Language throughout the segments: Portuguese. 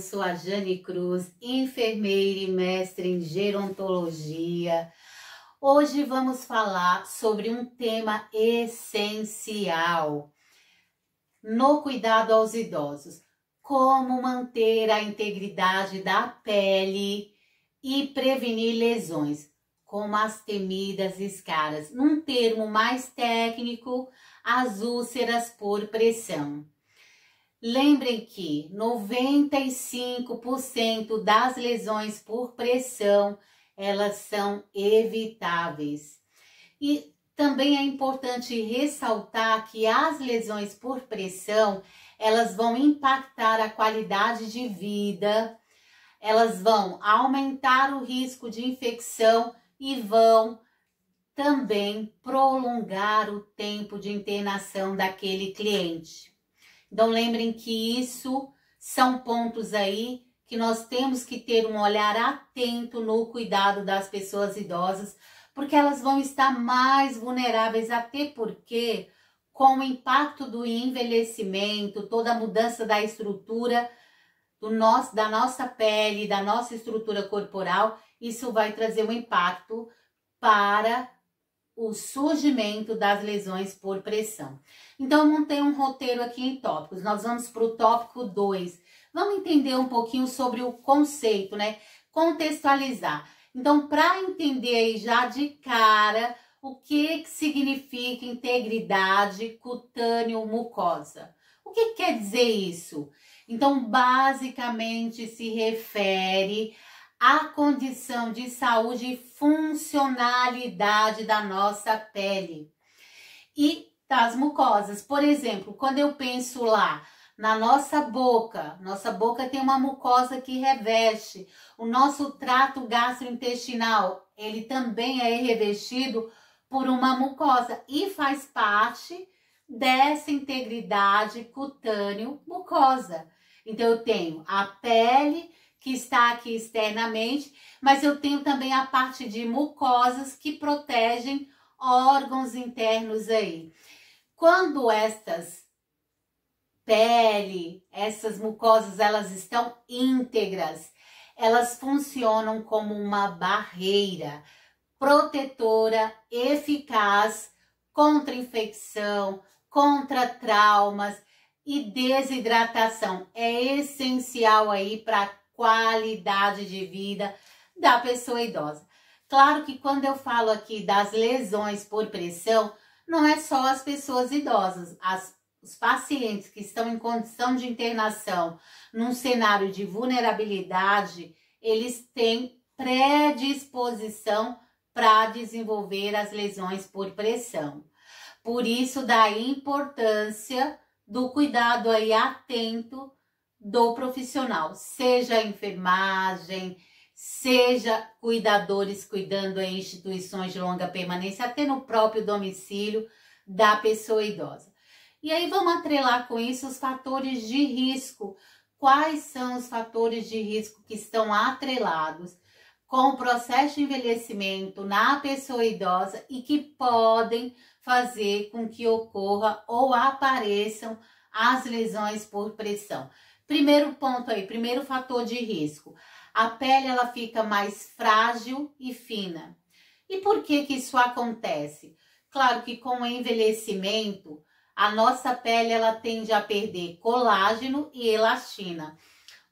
sou a Jane Cruz, enfermeira e mestre em gerontologia. Hoje vamos falar sobre um tema essencial no cuidado aos idosos: como manter a integridade da pele e prevenir lesões, como as temidas escaras. Num termo mais técnico, as úlceras por pressão. Lembrem que 95% das lesões por pressão, elas são evitáveis. E também é importante ressaltar que as lesões por pressão, elas vão impactar a qualidade de vida, elas vão aumentar o risco de infecção e vão também prolongar o tempo de internação daquele cliente. Então, lembrem que isso são pontos aí que nós temos que ter um olhar atento no cuidado das pessoas idosas, porque elas vão estar mais vulneráveis, até porque com o impacto do envelhecimento, toda a mudança da estrutura da nossa pele, da nossa estrutura corporal, isso vai trazer um impacto para o surgimento das lesões por pressão. Então, eu montei um roteiro aqui em tópicos. Nós vamos para o tópico 2. Vamos entender um pouquinho sobre o conceito, né? Contextualizar. Então, para entender aí já de cara o que significa integridade cutâneo-mucosa. O que quer dizer isso? Então, basicamente se refere a condição de saúde e funcionalidade da nossa pele e das mucosas. Por exemplo, quando eu penso lá na nossa boca tem uma mucosa que reveste. O nosso trato gastrointestinal, ele também é revestido por uma mucosa e faz parte dessa integridade cutâneo-mucosa. Então, eu tenho a pele que está aqui externamente, mas eu tenho também a parte de mucosas que protegem órgãos internos aí. Quando essas mucosas, elas estão íntegras, elas funcionam como uma barreira protetora eficaz contra infecção, contra traumas e desidratação. É essencial aí para qualidade de vida da pessoa idosa. Claro que quando eu falo aqui das lesões por pressão, não é só as pessoas idosas, os pacientes que estão em condição de internação num cenário de vulnerabilidade, eles têm predisposição para desenvolver as lesões por pressão. Por isso, da importância do cuidado aí atento do profissional, seja a enfermagem, seja cuidadores cuidando em instituições de longa permanência, até no próprio domicílio da pessoa idosa. E aí vamos atrelar com isso os fatores de risco. Quais são os fatores de risco que estão atrelados com o processo de envelhecimento na pessoa idosa e que podem fazer com que ocorra ou apareçam as lesões por pressão? Primeiro ponto aí, primeiro fator de risco. A pele, ela fica mais frágil e fina. E por que isso acontece? Claro que com o envelhecimento, a nossa pele, ela tende a perder colágeno e elastina.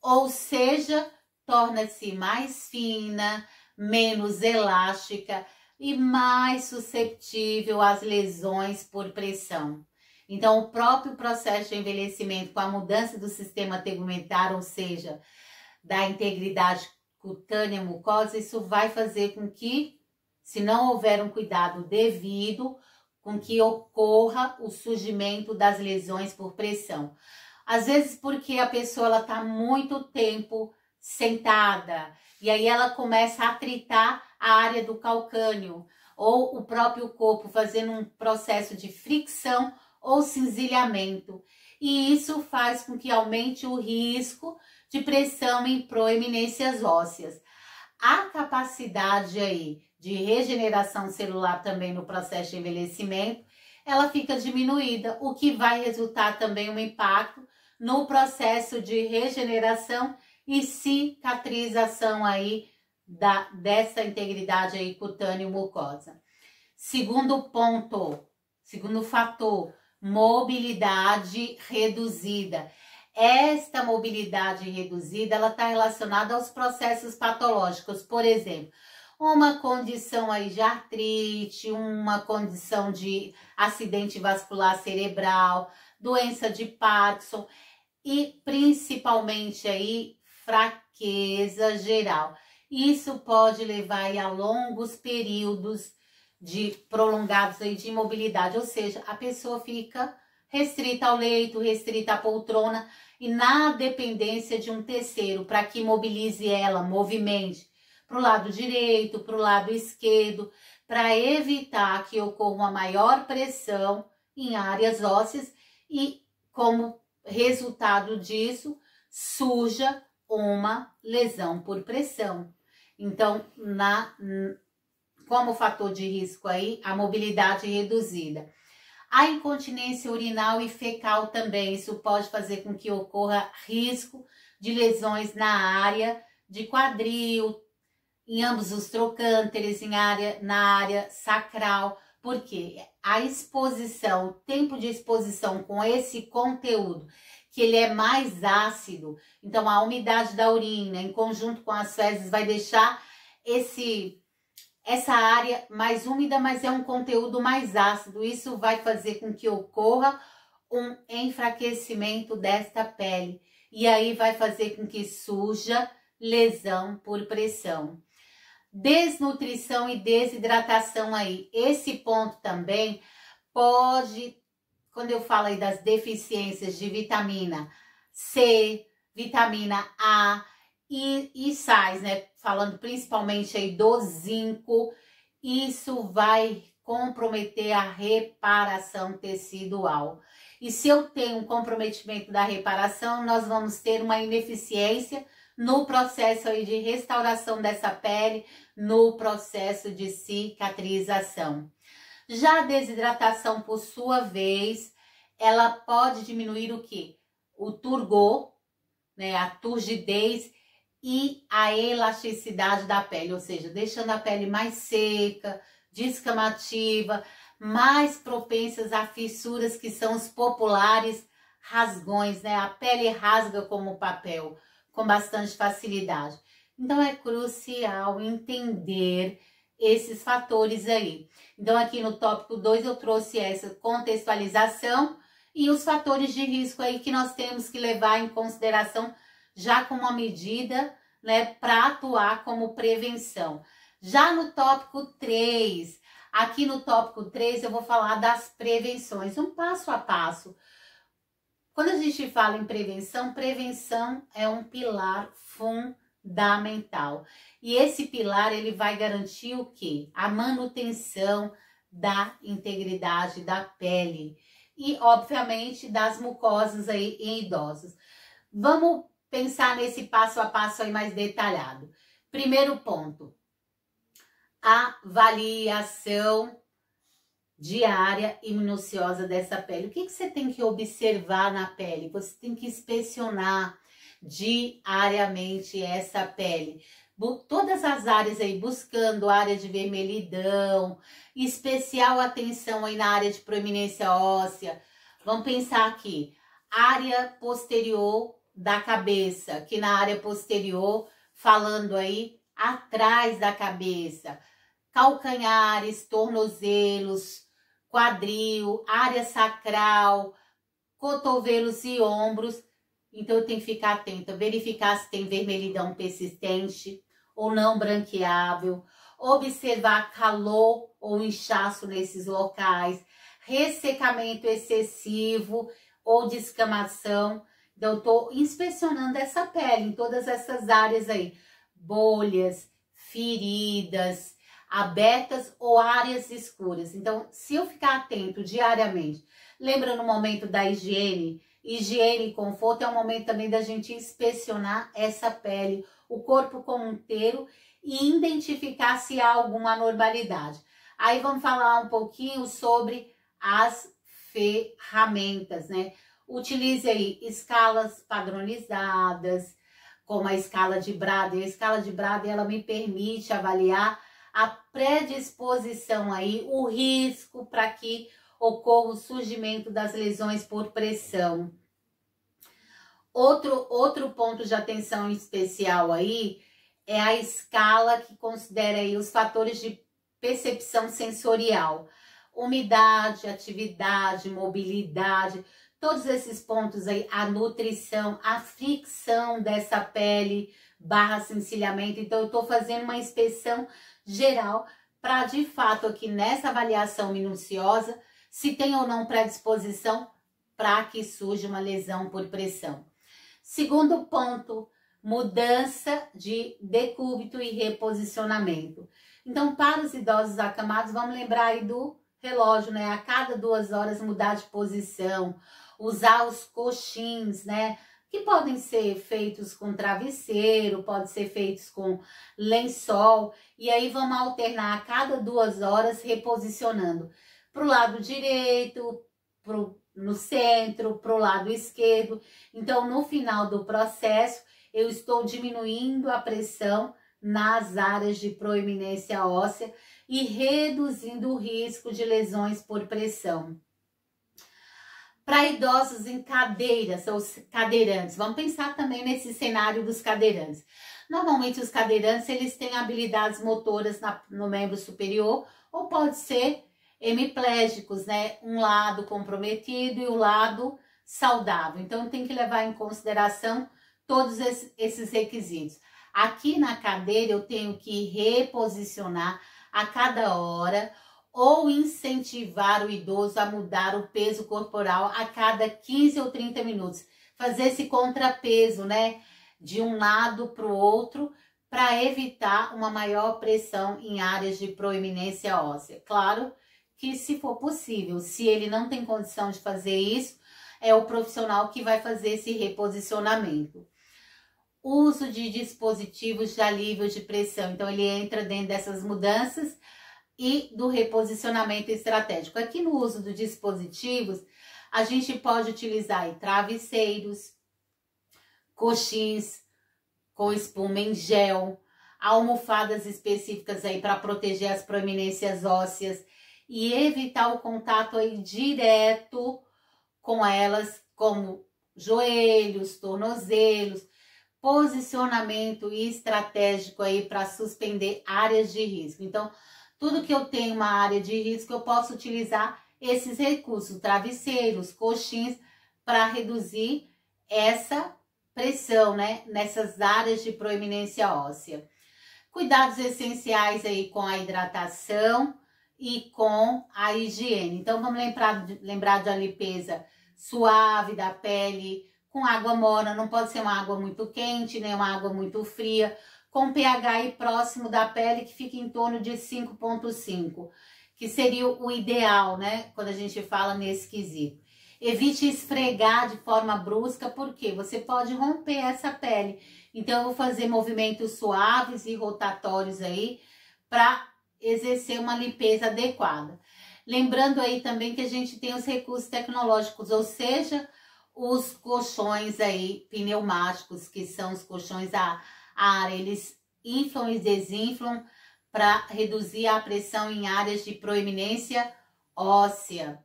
Ou seja, torna-se mais fina, menos elástica e mais suscetível às lesões por pressão. Então, o próprio processo de envelhecimento com a mudança do sistema tegumentar, ou seja, da integridade cutânea mucosa, isso vai fazer com que, se não houver um cuidado devido, com que ocorra o surgimento das lesões por pressão. Às vezes porque a pessoa está muito tempo sentada e aí ela começa a atritar a área do calcâneo ou o próprio corpo, fazendo um processo de fricção ou cinzilhamento. E isso faz com que aumente o risco de pressão em proeminências ósseas. A capacidade aí de regeneração celular também no processo de envelhecimento, ela fica diminuída, o que vai resultar também um impacto no processo de regeneração e cicatrização aí dessa integridade aí cutânea e mucosa. Segundo ponto, segundo fator, mobilidade reduzida. Esta mobilidade reduzida, ela está relacionada aos processos patológicos, por exemplo, uma condição aí de artrite, uma condição de acidente vascular cerebral, doença de Parkinson e principalmente aí fraqueza geral. Isso pode levar aí a longos períodos prolongados aí de imobilidade, ou seja, a pessoa fica restrita ao leito, restrita à poltrona e na dependência de um terceiro para que mobilize ela, movimente para o lado direito, para o lado esquerdo, para evitar que ocorra uma maior pressão em áreas ósseas e, como resultado disso, surja uma lesão por pressão. Então, como fator de risco aí, a mobilidade reduzida. A incontinência urinal e fecal também, isso pode fazer com que ocorra risco de lesões na área de quadril, em ambos os trocânteres, na área sacral, porque a exposição, o tempo de exposição com esse conteúdo, que ele é mais ácido, então a umidade da urina em conjunto com as fezes vai deixar essa área mais úmida, mas é um conteúdo mais ácido. Isso vai fazer com que ocorra um enfraquecimento desta pele. E aí vai fazer com que surja lesão por pressão. Desnutrição e desidratação aí. Esse ponto também pode, quando eu falo aí das deficiências de vitamina C, vitamina A, e sais, né? Falando principalmente aí do zinco, isso vai comprometer a reparação tecidual. E se eu tenho um comprometimento da reparação, nós vamos ter uma ineficiência no processo aí de restauração dessa pele, no processo de cicatrização. Já a desidratação, por sua vez, ela pode diminuir o quê? O turgor, né? A turgidez e a elasticidade da pele, ou seja, deixando a pele mais seca, descamativa, mais propensas a fissuras, que são os populares rasgões, né? A pele rasga como papel, com bastante facilidade. Então é crucial entender esses fatores aí. Então aqui no tópico 2 eu trouxe essa contextualização e os fatores de risco aí que nós temos que levar em consideração já como uma medida, né, para atuar como prevenção. Já no tópico 3, aqui no tópico 3 eu vou falar das prevenções, um passo a passo. Quando a gente fala em prevenção, prevenção é um pilar fundamental. E esse pilar, ele vai garantir o quê? A manutenção da integridade da pele e, obviamente, das mucosas aí em idosos. Vamos pensar nesse passo a passo aí mais detalhado. Primeiro ponto, avaliação diária e minuciosa dessa pele. O que você tem que observar na pele? Você tem que inspecionar diariamente essa pele. Todas as áreas aí, buscando área de vermelhidão, especial atenção aí na área de proeminência óssea. Vamos pensar aqui, área posterior da cabeça, que na área posterior, falando aí atrás da cabeça, calcanhares, tornozelos, quadril, área sacral, cotovelos e ombros. Então eu tenho que ficar atenta, verificar se tem vermelhidão persistente ou não branqueável, observar calor ou inchaço nesses locais, ressecamento excessivo ou descamação. Então, eu estou inspecionando essa pele em todas essas áreas aí, bolhas, feridas, abertas ou áreas escuras. Então, se eu ficar atento diariamente, lembra no momento da higiene e conforto, é o momento também da gente inspecionar essa pele, o corpo como inteiro e identificar se há alguma anormalidade. Aí vamos falar um pouquinho sobre as ferramentas, né? Utilize aí escalas padronizadas, como a escala de Braden. A escala de Braden, ela me permite avaliar a predisposição aí, o risco para que ocorra o surgimento das lesões por pressão. Outro ponto de atenção especial aí é a escala que considera aí os fatores de percepção sensorial. Umidade, atividade, mobilidade, todos esses pontos aí, a nutrição, a fricção dessa pele barra sencilhamento. Então, eu estou fazendo uma inspeção geral para, de fato, aqui nessa avaliação minuciosa, se tem ou não predisposição para que surja uma lesão por pressão. Segundo ponto, mudança de decúbito e reposicionamento. Então, para os idosos acamados, vamos lembrar aí do relógio, né? A cada 2 horas mudar de posição, usar os coxins, né? Que podem ser feitos com travesseiro, pode ser feitos com lençol. E aí vamos alternar a cada 2 horas, reposicionando para o lado direito, no centro, para o lado esquerdo. Então, no final do processo, eu estou diminuindo a pressão nas áreas de proeminência óssea e reduzindo o risco de lesões por pressão. Para idosos em cadeiras, ou cadeirantes, vamos pensar também nesse cenário dos cadeirantes. Normalmente os cadeirantes, eles têm habilidades motoras no membro superior, ou pode ser hemiplégicos, né? Um lado comprometido e o lado saudável. Então tem que levar em consideração todos esses requisitos. Aqui na cadeira eu tenho que reposicionar a cada hora ou incentivar o idoso a mudar o peso corporal a cada 15 ou 30 minutos. Fazer esse contrapeso, né, de um lado para o outro, para evitar uma maior pressão em áreas de proeminência óssea. Claro que, se for possível, se ele não tem condição de fazer isso, é o profissional que vai fazer esse reposicionamento. Uso de dispositivos de alívio de pressão. Então, ele entra dentro dessas mudanças e do reposicionamento estratégico. Aqui no uso dos dispositivos, a gente pode utilizar aí travesseiros, coxins com espuma em gel, almofadas específicas aí para proteger as proeminências ósseas e evitar o contato aí direto com elas, como joelhos, tornozelos, posicionamento estratégico aí para suspender áreas de risco. Então, tudo que eu tenho uma área de risco, eu posso utilizar esses recursos, travesseiros, coxins, para reduzir essa pressão, né, nessas áreas de proeminência óssea. Cuidados essenciais aí com a hidratação e com a higiene. Então, vamos lembrar de uma limpeza suave da pele, com água morna, não pode ser uma água muito quente, nem uma água muito fria, com pH aí próximo da pele, que fica em torno de 5,5, que seria o ideal, né, quando a gente fala nesse quesito. Evite esfregar de forma brusca, porque você pode romper essa pele. Então, eu vou fazer movimentos suaves e rotatórios aí, para exercer uma limpeza adequada. Lembrando aí também que a gente tem os recursos tecnológicos, ou seja, os colchões aí pneumáticos, que são os colchões a ar, eles inflam e desinflam para reduzir a pressão em áreas de proeminência óssea.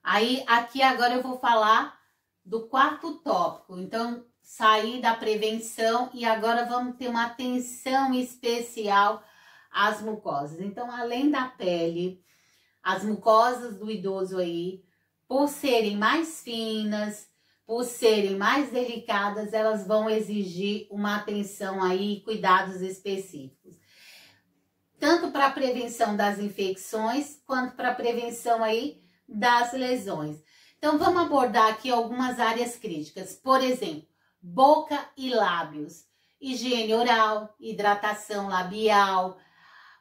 Aí, aqui agora eu vou falar do quarto tópico. Então, sair da prevenção e agora vamos ter uma atenção especial às mucosas. Então, além da pele, as mucosas do idoso aí, por serem mais finas, por serem mais delicadas, elas vão exigir uma atenção aí, cuidados específicos. Tanto para a prevenção das infecções, quanto para a prevenção aí das lesões. Então, vamos abordar aqui algumas áreas críticas. Por exemplo, boca e lábios, higiene oral, hidratação labial,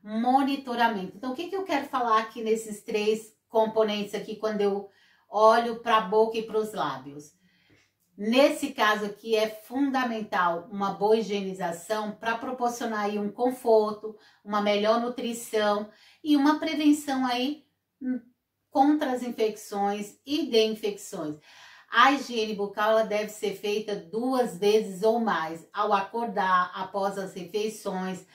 monitoramento. Então, o que eu quero falar aqui nesses 3 componentes aqui, quando eu olho para a boca e para os lábios? Nesse caso aqui, é fundamental uma boa higienização para proporcionar aí um conforto, uma melhor nutrição e uma prevenção aí contra as infecções e de infecções. A higiene bucal ela deve ser feita 2 vezes ou mais, ao acordar, após as refeições,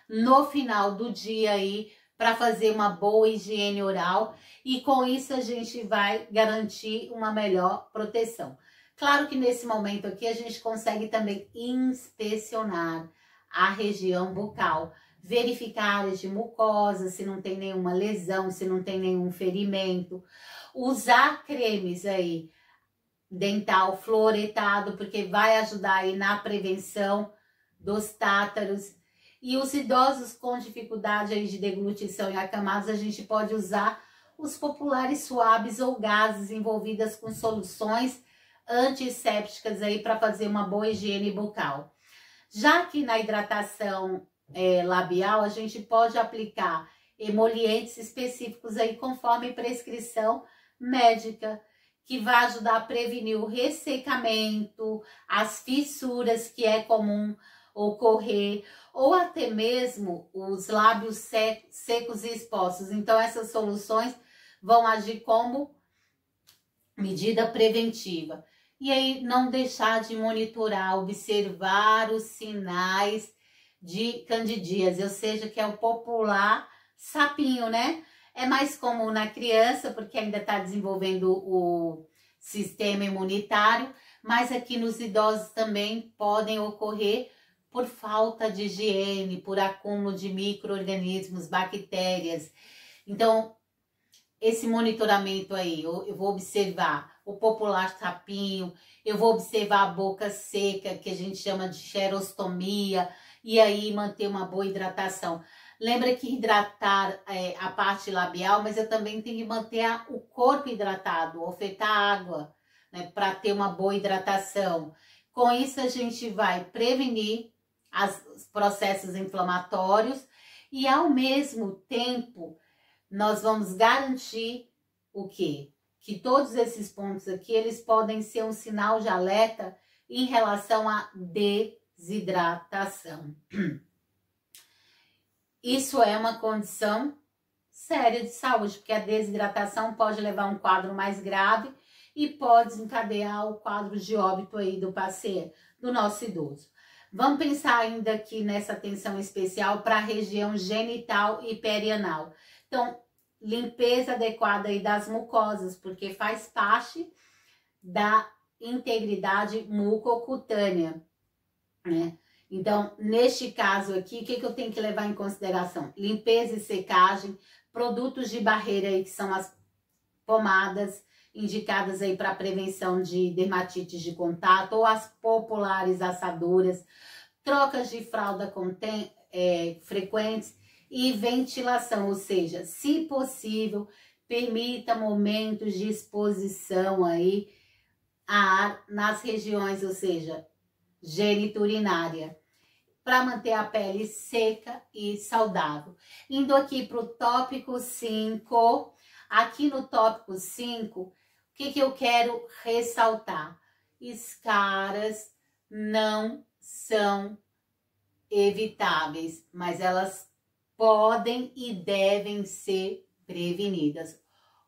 no final do dia aí, para fazer uma boa higiene oral, e com isso a gente vai garantir uma melhor proteção. Claro que nesse momento aqui a gente consegue também inspecionar a região bucal, verificar áreas de mucosa, se não tem nenhuma lesão, se não tem nenhum ferimento, usar cremes aí, dental fluoretado, porque vai ajudar aí na prevenção dos tátaros. E os idosos com dificuldade aí de deglutição e acamados, a gente pode usar os populares suaves ou gases envolvidas com soluções antissépticas aí para fazer uma boa higiene bucal. Já que na hidratação labial, a gente pode aplicar emolientes específicos aí conforme prescrição médica, que vai ajudar a prevenir o ressecamento, as fissuras que é comum ocorrer, ou até mesmo os lábios secos e expostos. Então, essas soluções vão agir como medida preventiva. E aí, não deixar de monitorar, observar os sinais de candidíase, ou seja, que é o popular sapinho, né? É mais comum na criança, porque ainda está desenvolvendo o sistema imunitário, mas aqui nos idosos também podem ocorrer por falta de higiene, por acúmulo de micro-organismos, bactérias. Então, esse monitoramento aí, eu vou observar o popular sapinho, eu vou observar a boca seca, que a gente chama de xerostomia, e aí manter uma boa hidratação. Lembra que hidratar a parte labial, mas eu também tenho que manter o corpo hidratado, ofertar água, né, para ter uma boa hidratação. Com isso, a gente vai prevenir os processos inflamatórios e, ao mesmo tempo, nós vamos garantir o quê? Que todos esses pontos aqui, eles podem ser um sinal de alerta em relação à desidratação. Isso é uma condição séria de saúde, porque a desidratação pode levar a um quadro mais grave e pode desencadear o quadro de óbito aí do paciente, do nosso idoso. Vamos pensar ainda aqui nessa atenção especial para a região genital e perianal. Então, limpeza adequada aí das mucosas, porque faz parte da integridade mucocutânea, né? Então, neste caso aqui, o que eu tenho que levar em consideração? Limpeza e secagem, produtos de barreira aí, que são as pomadas indicadas aí para prevenção de dermatites de contato, ou as populares assadoras, trocas de fralda frequentes e ventilação, ou seja, se possível, permita momentos de exposição aí a ar nas regiões, ou seja, geniturinária, para manter a pele seca e saudável. Indo aqui para o tópico 5, aqui no tópico 5, o que eu quero ressaltar? Escaras não são evitáveis, mas elas podem e devem ser prevenidas.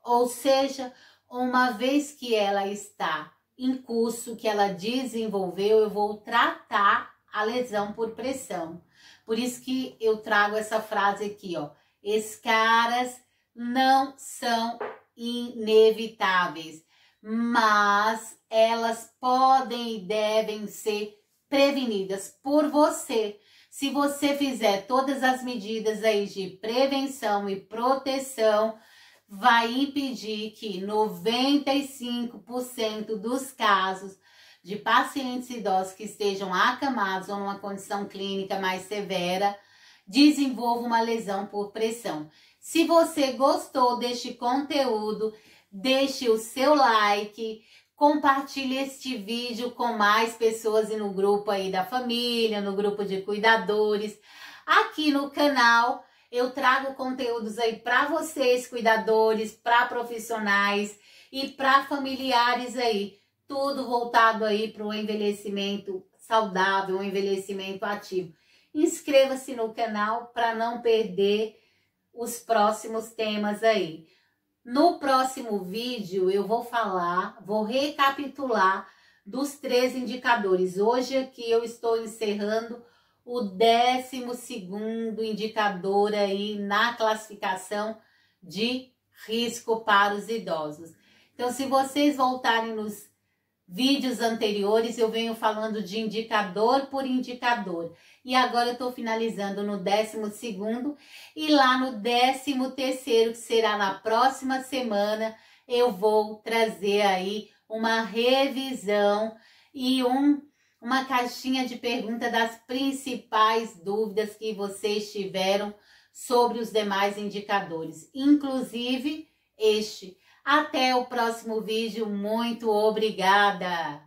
Ou seja, uma vez que ela está em curso, que ela desenvolveu, eu vou tratar a lesão por pressão. Por isso que eu trago essa frase aqui, ó. Escaras não são inevitáveis, mas elas podem e devem ser prevenidas por você. Se você fizer todas as medidas aí de prevenção e proteção, vai impedir que 95% dos casos de pacientes idosos que estejam acamados ou numa condição clínica mais severa, desenvolvam uma lesão por pressão. Se você gostou deste conteúdo, deixe o seu like, compartilhe este vídeo com mais pessoas e no grupo aí da família, no grupo de cuidadores. Aqui no canal eu trago conteúdos aí para vocês, cuidadores, para profissionais e para familiares aí. Tudo voltado aí para o envelhecimento saudável, um envelhecimento ativo. Inscreva-se no canal para não perder os próximos temas aí. No próximo vídeo eu vou recapitular dos 3 indicadores. Hoje aqui eu estou encerrando o 12º indicador aí na classificação de risco para os idosos. Então, se vocês voltarem nos vídeos anteriores, eu venho falando de indicador por indicador. E agora eu estou finalizando no 12º e lá no 13º, que será na próxima semana, eu vou trazer aí uma revisão e uma caixinha de perguntas das principais dúvidas que vocês tiveram sobre os demais indicadores, inclusive este. Até o próximo vídeo, muito obrigada!